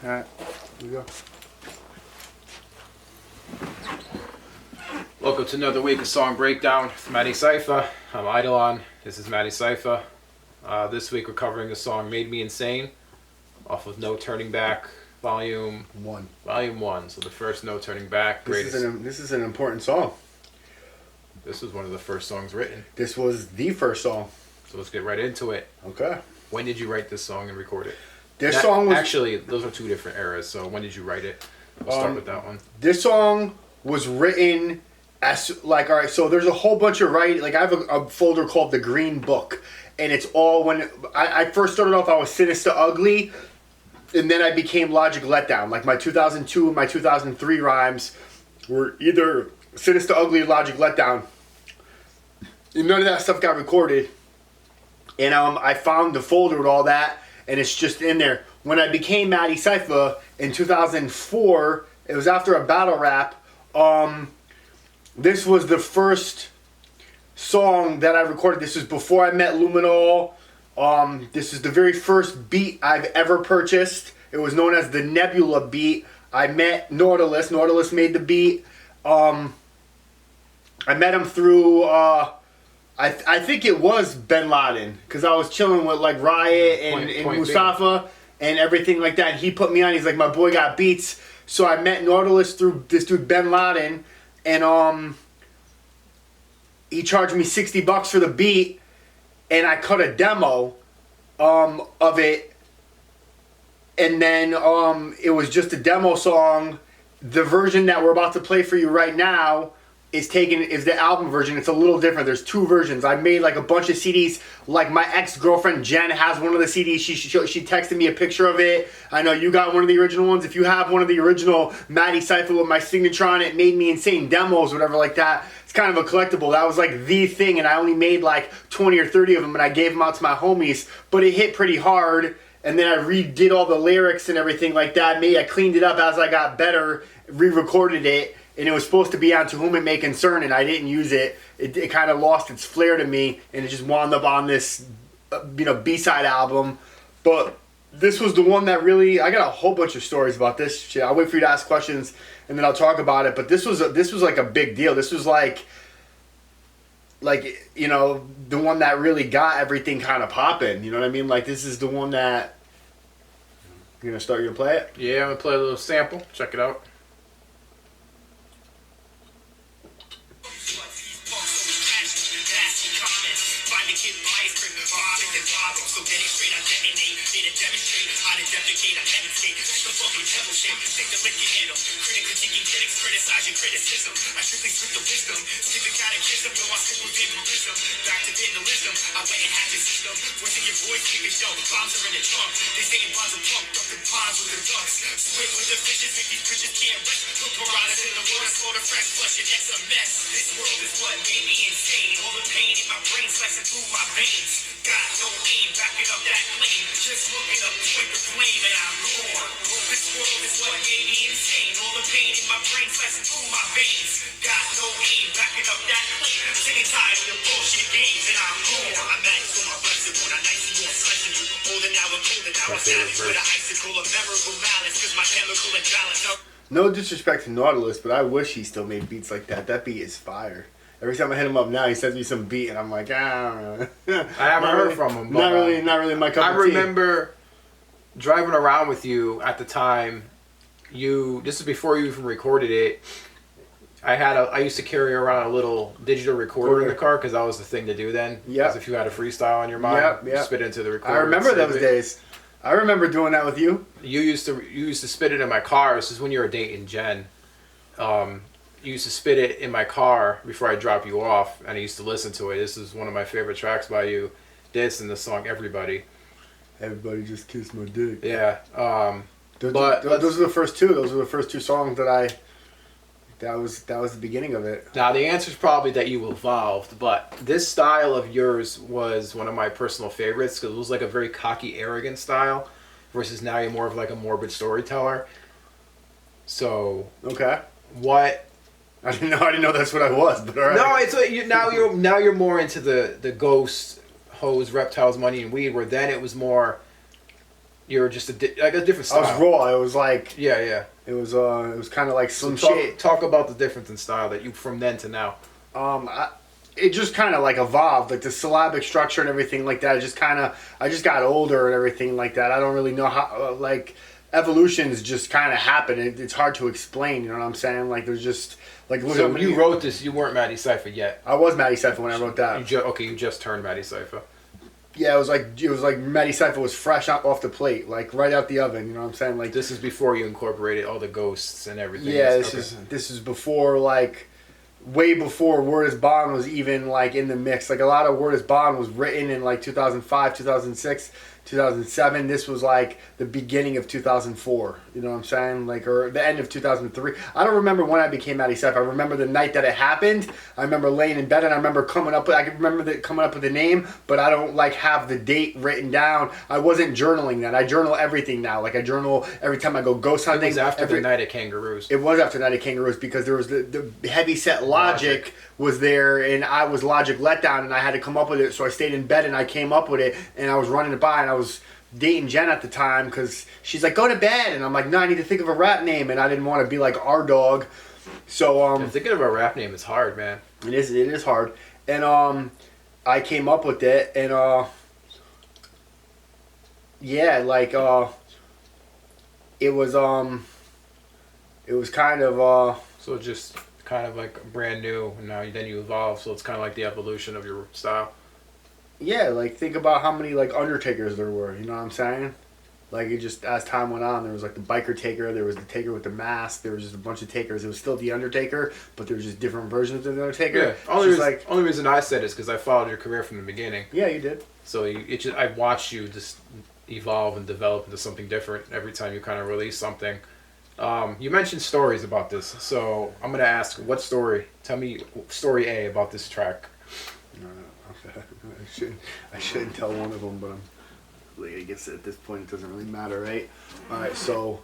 Alright, here we go. Welcome to another week of Song Breakdown with Madecipha. I'm Eidolon. This is Madecipha. This week we're covering the song Made Me Insane off of No Turning Back, Volume 1. Volume 1. So the first No Turning Back. This is an important song. This was one of the first songs written. This was the first song. So let's get right into it. Okay. When did you write this song and record it? This song was... Actually, those are two different eras, so when did you write it? We'll start with that one. This song was written as, like, alright, so there's a whole bunch of writing. Like, I have a folder called The Green Book, and it's all when... I first started off, I was Sinister Ugly, and then I became Logic Letdown. Like, my 2002 and my 2003 rhymes were either Sinister Ugly or Logic Letdown. And none of that stuff got recorded. And I found the folder with all that, and it's just in there. When I became Madecipha in 2004, it was after a battle rap. This was the first song that I recorded. This was before I met Luminol. This is the very first beat I've ever purchased. It was known as the Nebula beat. I met Nautilus. Nautilus made the beat. I met him through... I think it was Bin Laden, because I was chilling with like Riot and Mustafa and everything like that. And he put me on. He's like, my boy got beats. So I met Nautilus through this dude Bin Laden, and he charged me $60 for the beat, and I cut a demo of it, and then it was just a demo song. The version that we're about to play for you right now is the album version. It's a little different. There's two versions. I made like a bunch of CDs. Like my ex-girlfriend Jen has one of the CDs. She texted me a picture of it. I know you got one of the original ones. If you have one of the original Madecipha with my signature on it, Made Me Insane demos, whatever like that, it's kind of a collectible. That was like the thing, and I only made like 20 or 30 of them, and I gave them out to my homies. But it hit pretty hard, and then I redid all the lyrics and everything like that. Maybe I cleaned it up as I got better, re-recorded it. And it was supposed to be on To Whom It May Concern, and I didn't use it. It kind of lost its flair to me, and it just wound up on this, B-side album. But this was the one that really... I got a whole bunch of stories about this shit. I'll wait for you to ask questions, and then I'll talk about it. But this was like a big deal. This was like the one that really got everything kind of popping. You know what I mean? Like, this is the one that... You're going to play it? Yeah, I'm going to play a little sample. Check it out. Criticism. I strictly spit the wisdom. Skip the catechism. Yo, I stick with vandalism. Back to vandalism. I went and hacked the system. Voicing your voice, speakers, yo. Bombs are in the trunk. They saying bonds are pumped up in ponds with the ducks. Swim with the fishes. Make these bitches can't rest. Put piranhas in the water. Slaughter fresh flush. And it's a mess. This world is what made me insane. All the pain in my brain slicing through my veins. Got no aim. Backing up that claim. Just looking up, point the flame, and I'm gone. This world is what made me insane. All the pain in my brain slicing through my veins. Got no aim, backing up that claim. Sick and tired of your bullshit games, and I'm gone. I'm at so my flexible, I'm nice and you're slicing you. Older now, I'm colder now, I'm savage with an icicle of memorable malice, cause my chemical imbalance. No disrespect to Nautilus, but I wish he still made beats like that. That beat is fire. Every time I hit him up now, he sends me some beat, and I'm like, I haven't heard from him. But, not really my cup of tea. I remember driving around with you at the time. This is before you even recorded it. I used to carry around a little digital recorder in the car because that was the thing to do then. Yeah. Because if you had a freestyle on your mind, you spit into the recorder. I remember those days. I remember doing that with you. You used to spit it in my car. This is when you were dating Jen. You used to spit it in my car before I drop you off, and I used to listen to it. This is one of my favorite tracks by you. This and the song Everybody. Everybody just kissed my dick. Yeah. Those are the first two. Those were the first two songs that that was the beginning of it. Now the answer is probably that you evolved, but this style of yours was one of my personal favorites because it was like a very cocky, arrogant style, versus now you're more of like a morbid storyteller. So okay, what? I didn't know that's what I was, but all right. No, it's now you're more into the ghosts, hoes, reptiles, money, and weed. Where then it was more You were just like a different I style. was raw. It was like Yeah. it was kind of like some So shit. talk about the difference in style that you from then to now. It just kind of like evolved, like the syllabic structure and everything like that. I just got older and everything like that. I don't really know how, like, evolutions just kind of happen. It's hard to explain, you know what I'm saying? Like, there's just, like, look So at when you wrote this, you weren't Madecipha yet. I was Madecipha when I wrote that. You just turned Madecipha. Yeah, it was like Madecipha was fresh off the plate, like right out the oven, you know what I'm saying? Like, This is before you incorporated all the ghosts and everything. yeah, Okay. this is before, like, way before Word is Bond was even like in the mix. Like, a lot of Word is Bond was written in like 2005, 2006, 2007. This was like the beginning of 2004. You know what I'm saying? Like, or the end of 2003. I don't remember when I became Madecipha. I remember the night that it happened. I remember laying in bed and I remember coming up. I can remember coming up with the name, but I don't like have the date written down. I wasn't journaling that. I journal everything now. Like, I journal every time I go ghost It hunting. was after the Night at Kangaroos. It was after Night of Kangaroos because there was the heavy set logic was there, and I was Logic Letdown, and I had to come up with it. So I stayed in bed and I came up with it, and I was running it by, and I was dating Jen at the time because she's like, go to bed, and I'm like, no, I need to think of a rap name, and I didn't want to be like our dog. So Thinking of a rap name is hard, man. it is hard, and I came up with it, and yeah, like it was kind of So just kind of like brand new, and now then you evolve. So it's kind of like the evolution of your style. yeah, like, think about how many like Undertakers there were, you know what I'm saying? Like, it just, as time went on, there was like the biker taker, there was the taker with the mask, there was just a bunch of takers. It was still the Undertaker, but there was just different versions of the Undertaker. Yeah. It's just Only reason I said it is because I followed your career from the beginning. yeah, you did. So I watched you just evolve and develop into something different every time you kind of release something. You mentioned stories about this, so I'm gonna ask, what story? Tell me story A about this track. No, I shouldn't tell one of them, but I guess at this point it doesn't really matter, right? All right, so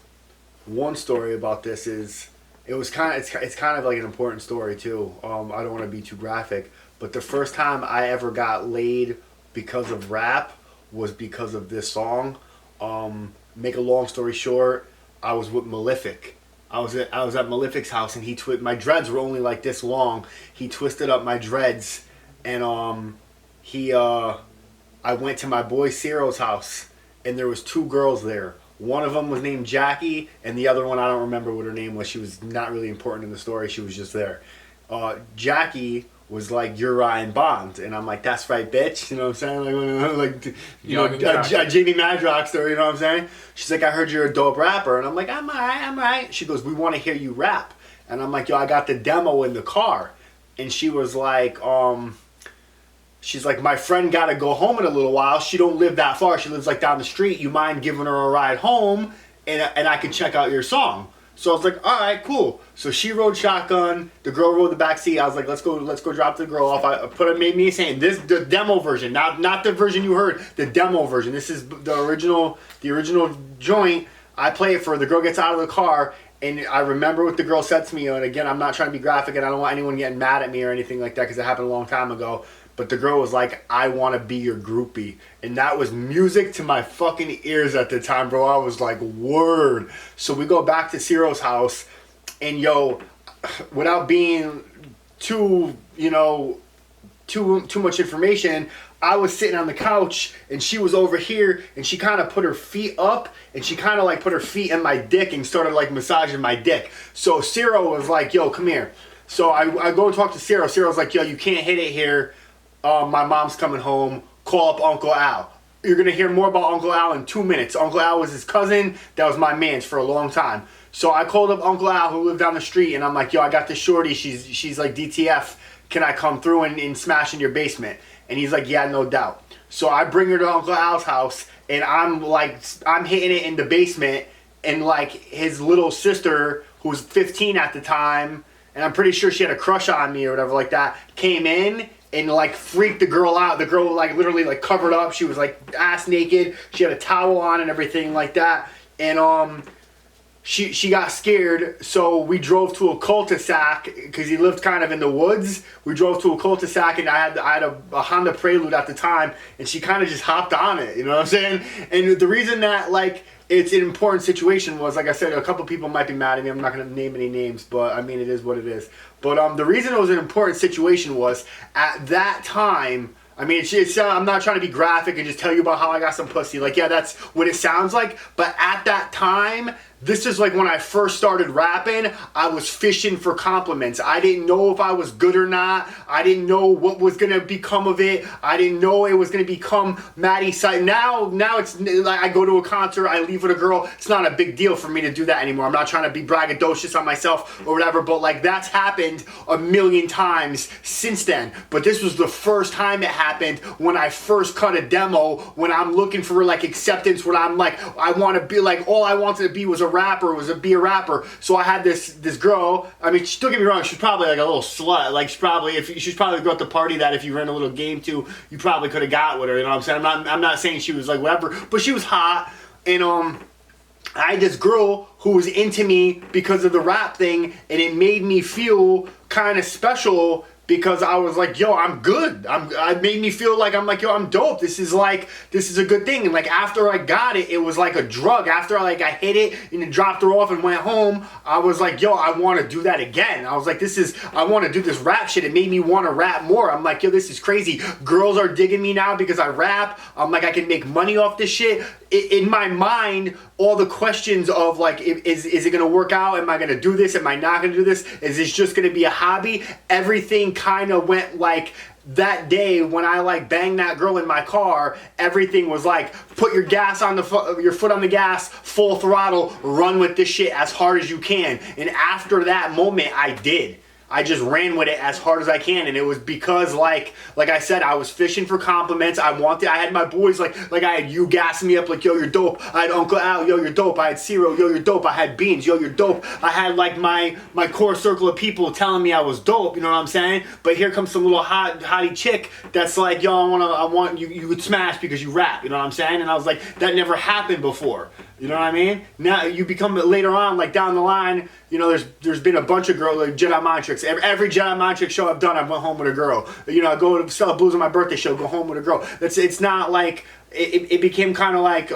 one story about this is it's kind of like an important story too. I don't want to be too graphic, but the first time I ever got laid because of rap was because of this song. Make a long story short, I was with Malefic. I was at Malefic's house, and my dreads were only like this long. He twisted up my dreads, and I went to my boy Ciro's house, and there was two girls there. One of them was named Jackie, and the other one, I don't remember what her name was. She was not really important in the story. She was just there. Jackie was like, you're Ryan Bond. And I'm like, that's right, bitch. You know what I'm saying? Like, you know, Jamie Madrox story, you know what I'm saying? She's like, I heard you're a dope rapper. And I'm like, I'm all right. She goes, we want to hear you rap. And I'm like, yo, I got the demo in the car. And she was like, she's like, my friend got to go home in a little while. She don't live that far. She lives like down the street. You mind giving her a ride home? And I could check out your song. So I was like, all right, cool. So she rode shotgun. The girl rode the back seat. I was like, let's go drop the girl off. Made me saying the demo version, not the version you heard, the demo version. This is the original joint. I play it for her. The girl gets out of the car, and I remember what the girl said to me. And again, I'm not trying to be graphic, and I don't want anyone getting mad at me or anything like that because it happened a long time ago. But the girl was like, I want to be your groupie. And that was music to my fucking ears at the time, bro. I was like, word. So we go back to Ciro's house. And, yo, without being too much information, I was sitting on the couch, and she was over here, and she kind of put her feet up, and she kind of like put her feet in my dick and started like massaging my dick. So Ciro was like, yo, come here. So I go and talk to Ciro. Ciro's like, yo, you can't hit it here. My mom's coming home. Call up Uncle Al. You're going to hear more about Uncle Al in 2 minutes. Uncle Al was his cousin. That was my man's for a long time. So I called up Uncle Al, who lived down the street, and I'm like, yo, I got this shorty. She's like DTF. Can I come through and smash in your basement? And he's like, yeah, no doubt. So I bring her to Uncle Al's house, and I'm hitting it in the basement, and like his little sister, who was 15 at the time, and I'm pretty sure she had a crush on me or whatever like that, came in and like freaked the girl out. The girl like literally like covered up. She was like ass naked. She had a towel on and everything like that. And she got scared, so we drove to a cul-de-sac because he lived kind of in the woods. We drove to a cul-de-sac, and I had a Honda Prelude at the time, and she kind of just hopped on it. You know what I'm saying? And the reason that like it's an important situation was, like I said, a couple people might be mad at me. I'm not going to name any names, but I mean it is what it is. But the reason it was an important situation was at that time. I mean, I'm not trying to be graphic and just tell you about how I got some pussy. Like, yeah, that's what it sounds like. But at that time, this is like when I first started rapping, I was fishing for compliments. I didn't know if I was good or not. I didn't know what was going to become of it. I didn't know it was going to become Madecipha. Now it's like I go to a concert, I leave with a girl. It's not a big deal for me to do that anymore. I'm not trying to be braggadocious on myself or whatever, but like that's happened a million times since then. But this was the first time it happened when I first cut a demo, when I'm looking for like acceptance, when I'm like, I want to be like, all I wanted to be was a rapper, be a rapper. So I had this girl. I mean, don't get me wrong, she's probably like a little slut. Like she's probably the girl at the party that if you ran a little game to, you probably could have got with her. You know what I'm saying? I'm not saying she was like whatever, but she was hot. And I had this girl who was into me because of the rap thing, and it made me feel kind of special. Because I was like, yo, I'm good. It made me feel like I'm like, yo, I'm dope. This is a good thing. And like after I got it, it was like a drug. After I hit it and then dropped her off and went home, I was like, yo, I want to do that again. I was like, I want to do this rap shit. It made me want to rap more. I'm like, yo, this is crazy. Girls are digging me now because I rap. I'm like, I can make money off this shit. In my mind, all the questions of like, is it going to work out? Am I going to do this? Am I not going to do this? Is this just going to be a hobby? Everything kind of went like that day when I like banged that girl in my car. Everything was like, put your your foot on the gas, full throttle, run with this shit as hard as you can. And after that moment, I did. I just ran with it as hard as I can, and it was because like I said, I was fishing for compliments. I had my boys like I had you gassing me up like, yo, you're dope. I had Uncle Al, yo, you're dope. I had Ciro, yo, you're dope. I had Beans, yo, you're dope. I had like my core circle of people telling me I was dope. You know what I'm saying? But here comes some little hottie chick that's like, yo, I want you. You would smash because you rap. You know what I'm saying? And I was like, that never happened before. You know what I mean? Now you become later on, like down the line, you know, there's been a bunch of girls, like Jedi Mind Tricks. Every Jedi Mind Trick show I've done, I went home with a girl. You know, I go to sell blues on my birthday show, go home with a girl. It's not like, it became kind of like,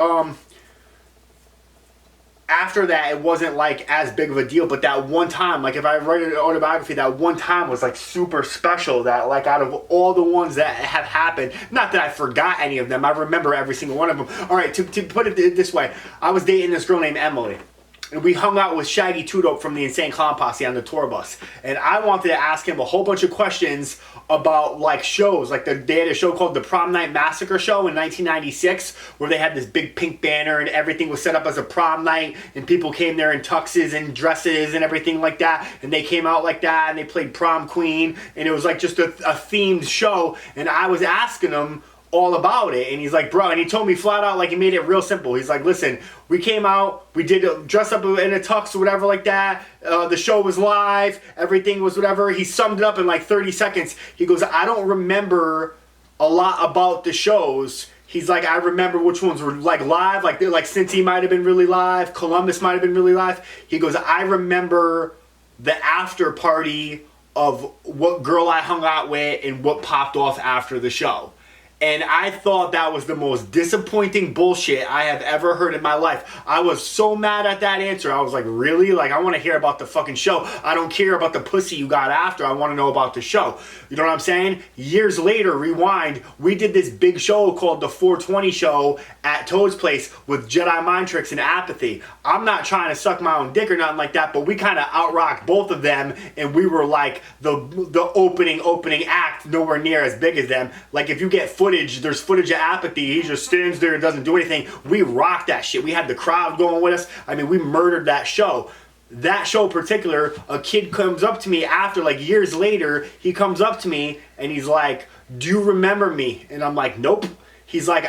after that, it wasn't like as big of a deal, but that one time, like if I write an autobiography, that one time was like super special. That like out of all the ones that have happened, not that I forgot any of them, I remember every single one of them. All right, to put it this way, I was dating this girl named Emily. And we hung out with Shaggy Two Dope from the Insane Clown Posse on the tour bus. And I wanted to ask him a whole bunch of questions about like shows. Like they had a show called the Prom Night Massacre Show in 1996 where they had this big pink banner and everything was set up as a prom night and people came there in tuxes and dresses and everything like that. And they came out like that and they played prom queen and it was like just a themed show. And I was asking him all about it, and he's like, bro, and he told me flat out, like, he made it real simple. He's like, listen, we came out, we did dress up in a tux or whatever like that, the show was live, everything was whatever. He summed it up in like 30 seconds. He goes, I don't remember a lot about the shows. He's like, I remember which ones were like live, like Cincy might have been really live, Columbus might have been really live. He goes, I remember the after party of what girl I hung out with and what popped off after the show. And I thought that was the most disappointing bullshit I have ever heard in my life. I was so mad at that answer. I was like, really? Like, I want to hear about the fucking show. I don't care about the pussy you got after. I want to know about the show. You know what I'm saying? Years later, rewind, we did this big show called the 420 Show at Toad's Place with Jedi Mind Tricks and Apathy. I'm not trying to suck my own dick or nothing like that, but we kind of out-rocked both of them, and we were like the opening act, nowhere near as big as them. Like, if you get footage, there's footage of Apathy, he just stands there and doesn't do anything. We rocked that shit. We had the crowd going with us. I mean, we murdered that show. That show in particular, a kid comes up to me after, like years later, he comes up to me and he's like, do you remember me? And I'm like, nope. He's like,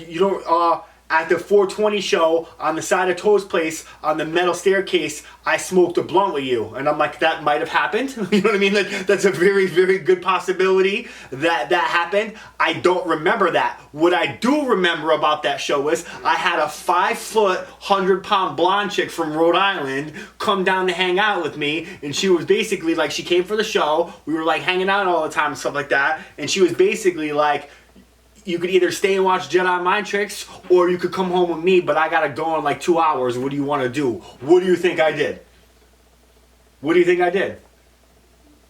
you don't, at the 420 show on the side of Toast Place on the metal staircase, I smoked a blunt with you. And I'm like, that might have happened. You know what I mean? That's a very, very good possibility that that happened. I don't remember that. What I do remember about that show is I had a 5-foot, 100-pound blonde chick from Rhode Island come down to hang out with me. And she was basically like, she came for the show. We were like hanging out all the time and stuff like that. And she was basically like, you could either stay and watch Jedi Mind Tricks, or you could come home with me, but I gotta go in like 2 hours. What do you want to do? What do you think I did? What do you think I did?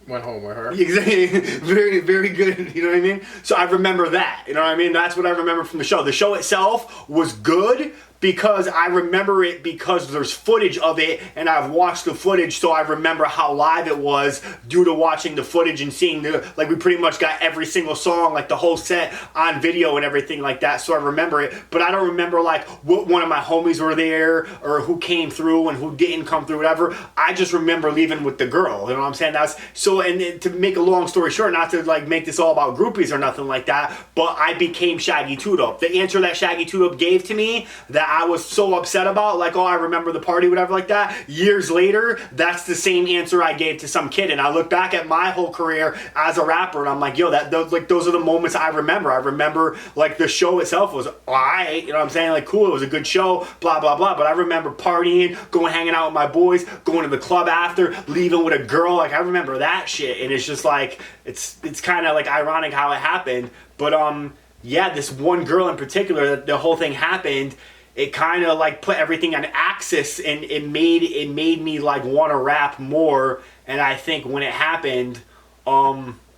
Went home with her. Exactly. Very, very good. You know what I mean? So I remember that. You know what I mean? That's what I remember from the show. The show itself was good because I remember it because there's footage of it, and I've watched the footage, so I remember how live it was due to watching the footage and seeing like we pretty much got every single song, like the whole set on video and everything like that, so I remember it, but I don't remember like what one of my homies were there or who came through and who didn't come through, whatever. I just remember leaving with the girl, you know what I'm saying? That's so, and to make a long story short, not to like make this all about groupies or nothing like that, but I became Shaggy Two-Dope. The answer that Shaggy Two-Dope gave to me that I was so upset about, like, oh, I remember the party, whatever like that, years later, that's the same answer I gave to some kid. And I look back at my whole career as a rapper and I'm like, yo, those are the moments I remember. I remember like the show itself was alright, you know what I'm saying? Like, cool, it was a good show, blah, blah, blah. But I remember partying, going hanging out with my boys, going to the club after, leaving with a girl. Like, I remember that shit. And it's just like, it's kind of like ironic how it happened. But yeah, this one girl in particular, the whole thing happened, it kind of like put everything on axis, and it made me like want to rap more. And I think when it happened, I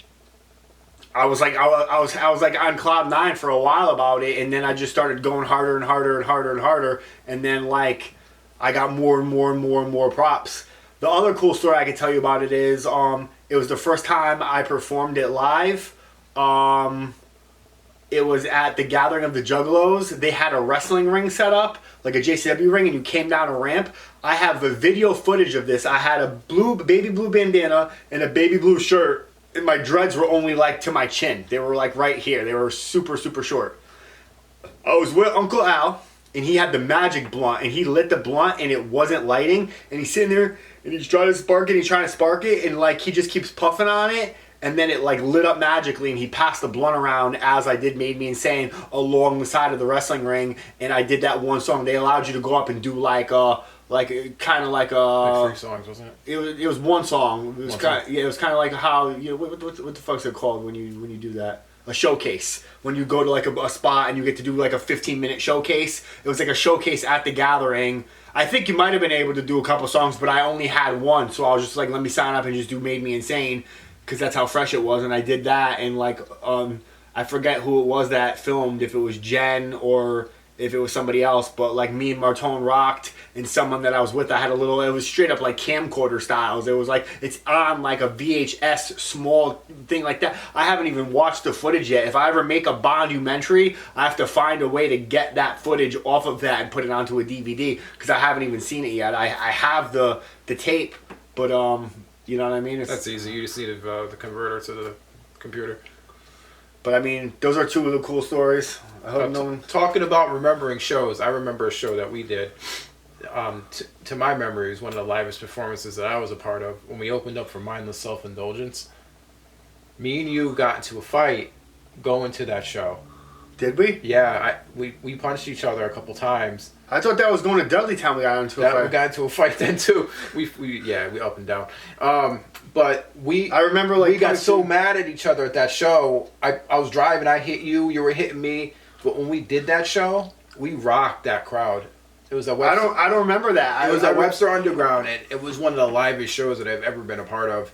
was like on cloud 9 for a while about it, and then I just started going harder and harder and harder and harder, and then like I got more and more and more and more props. The other cool story I could tell you about it is it was the first time I performed it live. It was at the Gathering of the Juggalos. They had a wrestling ring set up, like a JCW ring, and you came down a ramp. I have the video footage of this. I had a baby blue bandana and a baby blue shirt, and my dreads were only like to my chin. They were like right here. They were super, super short. I was with Uncle Al, and he had the magic blunt, and he lit the blunt, and it wasn't lighting. And he's sitting there, and he's trying to spark it, and like he just keeps puffing on it. And then it like lit up magically, and he passed the blunt around as I did Made Me Insane along the side of the wrestling ring. And I did that one song. They allowed you to go up and do like kind of like like 3 songs, wasn't it? It was one song. It was it was kind of like how, you know, what the fuck's it called when you do that? A showcase. When you go to like a spot and you get to do like a 15-minute showcase. It was like a showcase at the Gathering. I think you might have been able to do a couple songs, but I only had one, so I was just like, let me sign up and just do Made Me Insane, because that's how fresh it was. And I did that, and like I forget who it was that filmed, if it was Jen or if it was somebody else, but like me and Martone rocked, and someone that I was with, I had a little, it was straight up like camcorder styles. It was like, it's on like a VHS small thing like that. I haven't even watched the footage yet. If I ever make a Bondumentary, I have to find a way to get that footage off of that and put it onto a DVD, because I haven't even seen it yet. I have the tape, but you know what I mean? That's easy. You just need the converter to the computer. But I mean, those are two of the cool stories. I hope no one... Talking about remembering shows, I remember a show that we did. To my memory, it was one of the livest performances that I was a part of when we opened up for Mindless Self-Indulgence. Me and you got into a fight going to that show. Did we? Yeah, we punched each other a couple times. I thought that was going to Dudley Town. We got into a fight. We got into a fight then too. We up and down. But I remember like we got so mad at each other at that show. I was driving, I hit you, you were hitting me. But when we did that show, we rocked that crowd. It was a Webster, I don't remember that. It was at Webster Underground, and it was one of the livest shows that I've ever been a part of.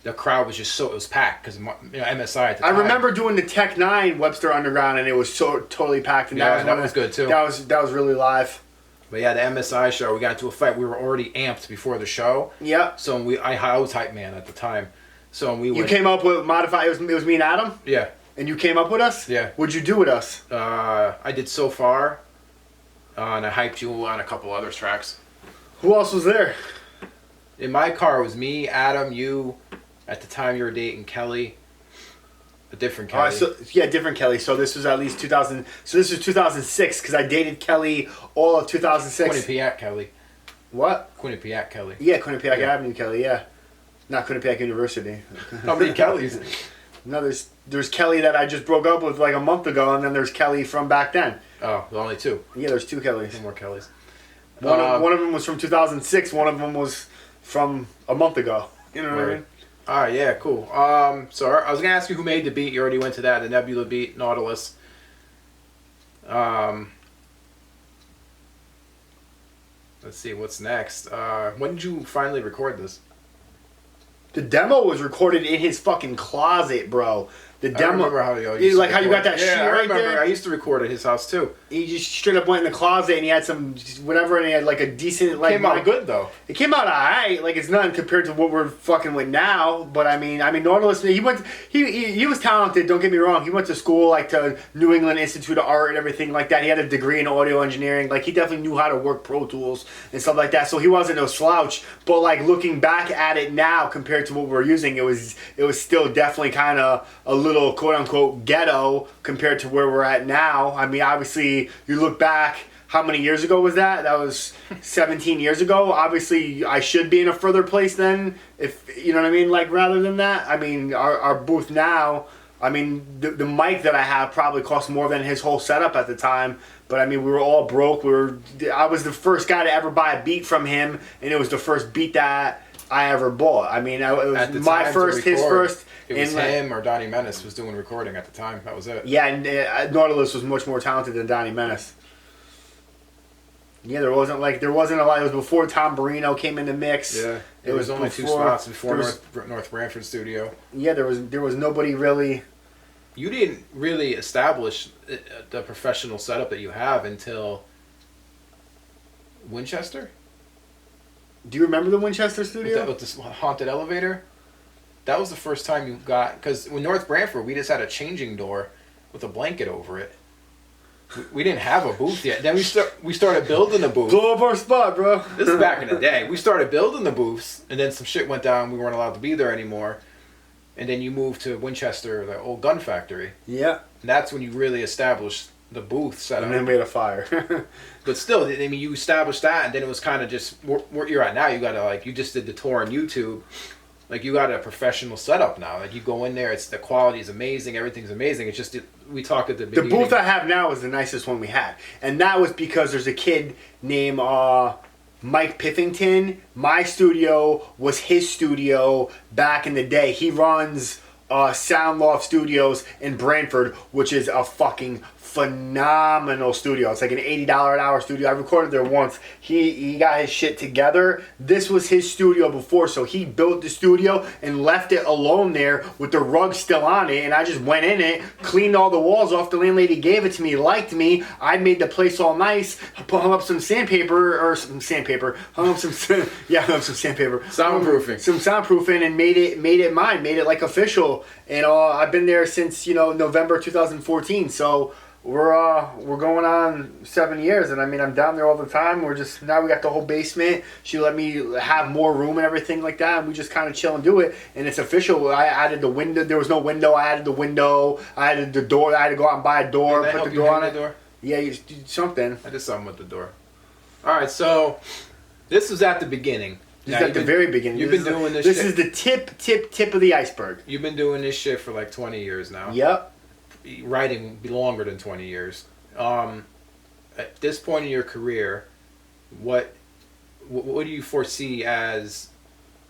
The crowd was just it was packed because MSI at the time. I remember doing the Tech 9 Webster Underground, and it was so totally packed. And that was good too. That was really live. But yeah, the MSI show, we got into a fight. We were already amped before the show. Yeah. So I was hype man at the time. So we You came up with Modify. It was me and Adam. Yeah. And you came up with us. Yeah. What'd you do with us? I did So Far, and I hyped you on a couple other tracks. Who else was there? In my car, it was me, Adam, you. At the time, you were dating Kelly. A different All Kelly. right, so yeah, different Kelly. So this was at least 2000. So this was 2006 because I dated Kelly all of 2006. Quinnipiac Kelly. What? Quinnipiac Kelly. Yeah, Quinnipiac Yeah. Avenue Kelly. Yeah, not Quinnipiac University. How many Kellys? No, there's Kelly that I just broke up with like a month ago, and then there's Kelly from back then. Oh, only two. Yeah, there's two Kellys. No more Kellys. One of them was from 2006. One of them was from a month ago. You know what I mean? All right, yeah, cool. So I was gonna ask you who made the beat. You already went to that. The Nebula beat, Nautilus. Let's see what's next. When did you finally record this? The demo was recorded in his fucking closet, bro. The I demo, remember how you used like to how you record. got that Yeah, sheet I right remember. there. I used to record at his house too. He just straight up went in the closet and he had some whatever, and he had like a decent like. Came out good though. It came out alright. Like it's nothing compared to what we're fucking with now. But I mean, Nautilus. He was talented. Don't get me wrong. He went to school like to New England Institute of Art and everything like that. He had a degree in audio engineering. Like he definitely knew how to work Pro Tools and stuff like that. So he wasn't no slouch. But like looking back at it now compared to what we're using, it was still definitely kind of a little quote unquote ghetto compared to where we're at now. I mean, obviously, you look back, how many years ago was that? That was 17 years ago. Obviously, I should be in a further place then, if you know what I mean, like rather than that. I mean, our booth now, I mean, the mic that I have probably cost more than his whole setup at the time. But I mean, we were all broke. I was the first guy to ever buy a beat from him, and it was the first beat that I ever bought. I mean, it was my first, his first. It was him or Donnie Menace was doing recording at the time. That was it. Yeah, and Nautilus was much more talented than Donnie Menace. Yeah, there wasn't a lot. It was before Tom Barino came in the mix. Yeah, it was only two spots before North Branford Studio. Yeah, there was nobody really. You didn't really establish the professional setup that you have until Winchester. Do you remember the Winchester studio? With this haunted elevator? That was the first time you got... Because with North Branford, we just had a changing door with a blanket over it. We didn't have a booth yet. Then we started building the booth. Blow up our spot, bro. This is back in the day. We started building the booths, and then some shit went down. We weren't allowed to be there anymore. And then you moved to Winchester, the old gun factory. Yeah. And that's when you really established the booth setup. And then made a fire. But still, I mean, you established that, and then it was kind of just where you're at now. You got to, like, you just did the tour on YouTube. Like, you got a professional setup now. Like, you go in there, the quality is amazing, everything's amazing. It's just, we talked at the beginning. The booth I have now is the nicest one we had. And that was because there's a kid named Mike Piffington. My studio was his studio back in the day. He runs Sound Loft Studios in Brantford, which is a fucking phenomenal studio. It's like an $80 an hour studio. I recorded there once. He got his shit together. This was his studio before, so he built the studio and left it alone there with the rug still on it, and I just went in it, cleaned all the walls off. The landlady gave it to me, liked me. I made the place all nice, hung up some sandpaper, hung up some sandpaper. Soundproofing. Some soundproofing, and made it mine, made it like official. And I've been there since November 2014. So we're going on 7 years, and I mean I'm down there all the time. Now we got the whole basement. She let me have more room and everything like that, and we just kind of chill and do it. And it's official. I added the window. There was no window. I added the window. I added the door. I had to go out and buy a door. Did I put help the you door hang on the it. door? Yeah, you did something. I did something with the door. All right, so this was at the beginning. This is at the very beginning. You've been doing this. This is the tip of the iceberg. You've been doing this shit for like 20 years now. Yep. Writing longer than 20 years. At this point in your career, what do you foresee as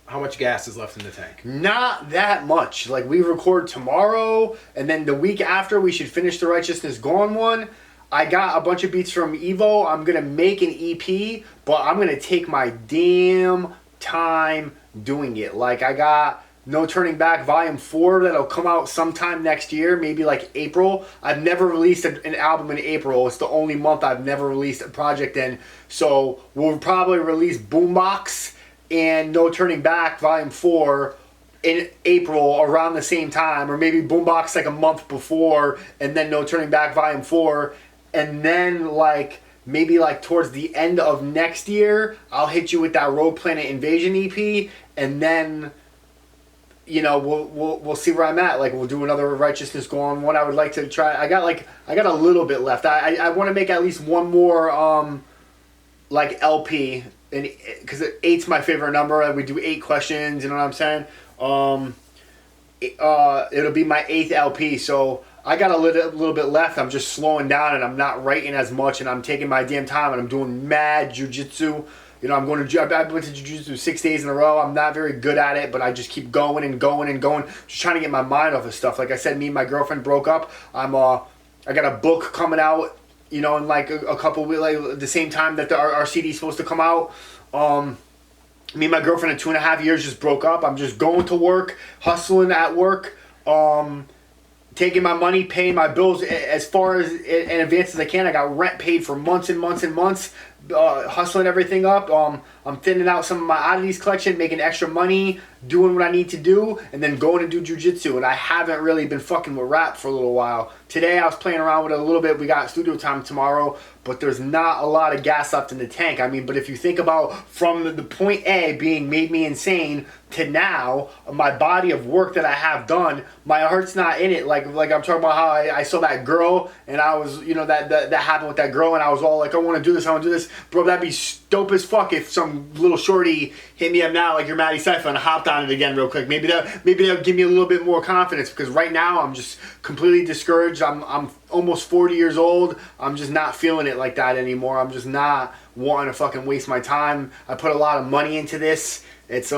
how much gas is left in the tank? Not that much. Like, we record tomorrow, and then the week after we should finish the Righteousness Gone one. I got a bunch of beats from Evo. I'm going to make an EP, but I'm going to take my damn time doing it. Like, I got No Turning Back Volume 4 that'll come out sometime next year, maybe like April. I've never released an album in April. It's the only month I've never released a project in. So we'll probably release Boombox and No Turning Back Volume 4 in April around the same time, or maybe Boombox like a month before, and then No Turning Back Volume 4. And then maybe towards the end of next year, I'll hit you with that Rogue Planet Invasion EP, and then we'll see where I'm at. Like we'll do another righteousness go on one. I would like to try. I got a little bit left. I want to make at least one more like LP, and because 8's my favorite number. We do 8 questions. You know what I'm saying? It'll be my 8th LP. So I got a little bit left. I'm just slowing down and I'm not writing as much and I'm taking my damn time and I'm doing mad jujitsu. I went to jiu-jitsu 6 days in a row. I'm not very good at it, but I just keep going and going and going, just trying to get my mind off of stuff. Like I said, me and my girlfriend broke up. I got a book coming out, in like a couple weeks, like the same time that our CD's supposed to come out. Me and my girlfriend in 2.5 years just broke up. I'm just going to work, hustling at work, taking my money, paying my bills as far as in advance as I can. I got rent paid for months and months and months, hustling everything up. I'm thinning out some of my oddities collection, making extra money, doing what I need to do, and then going to do jiu-jitsu. And I haven't really been fucking with rap for a little while. Today I was playing around with it a little bit. We got studio time tomorrow, but there's not a lot of gas left in the tank. I mean, but if you think about from the point A being made me insane to now, my body of work that I have done, my heart's not in it. Like I'm talking about how I saw that girl and I was, that happened with that girl and I was all like, I want to do this, I want to do this. Bro, that'd be dope as fuck if some little shorty hit me up now like you're Madecipha and hopped on it again real quick. Maybe that'll give me a little bit more confidence because right now I'm just completely discouraged. I'm almost 40 years old. I'm just not feeling it like that anymore. I'm just not wanting to fucking waste my time. I put a lot of money into this. It's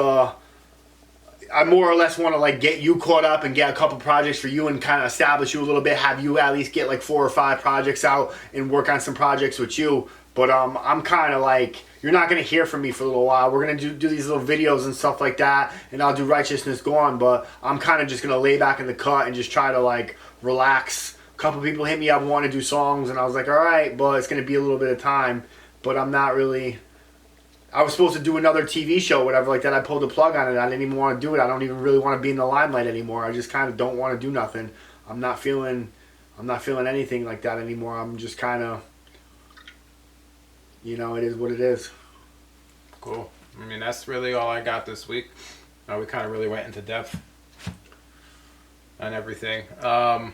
I more or less want to like get you caught up and get a couple projects for you and kind of establish you a little bit, have you at least get like 4 or 5 projects out and work on some projects with you. But I'm kind of like, you're not going to hear from me for a little while. We're going to do these little videos and stuff like that, and I'll do Righteousness Go On, but I'm kind of just going to lay back in the cut and just try to like relax. A couple people hit me up wanting to do songs, and I was like, all right, but it's going to be a little bit of time, but I'm not really... I was supposed to do another TV show, whatever like that. I pulled the plug on it. I didn't even want to do it. I don't even really want to be in the limelight anymore. I just kind of don't want to do nothing. I'm not feeling anything like that anymore. I'm just kind of, it is what it is. Cool. I mean, that's really all I got this week. We kind of really went into depth on everything. I'm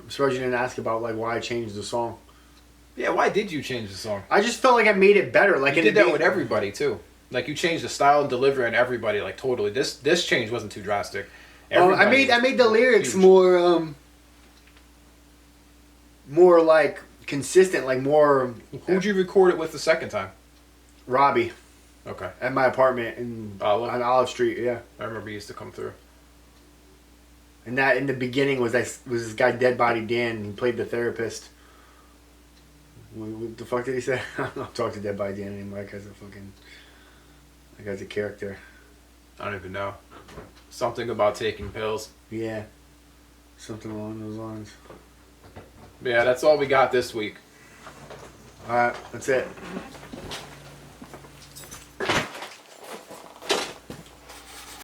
surprised you didn't ask about like why I changed the song. Yeah, why did you change the song? I just felt like I made it better. Like you did that with everybody too. Like you changed the style and delivery on everybody. Like totally. This change wasn't too drastic. I made the lyrics more like consistent, like more. Who'd you record it with the second time? Robbie. Okay. At my apartment on Olive Street. Yeah. I remember he used to come through. And that in the beginning was this guy Dead Body Dan. He played the therapist. What the fuck did he say? I don't talk to Dead Body Dan anymore. That guy's a character. I don't even know. Something about taking pills. Yeah. Something along those lines. But yeah, that's all we got this week. Alright, that's it.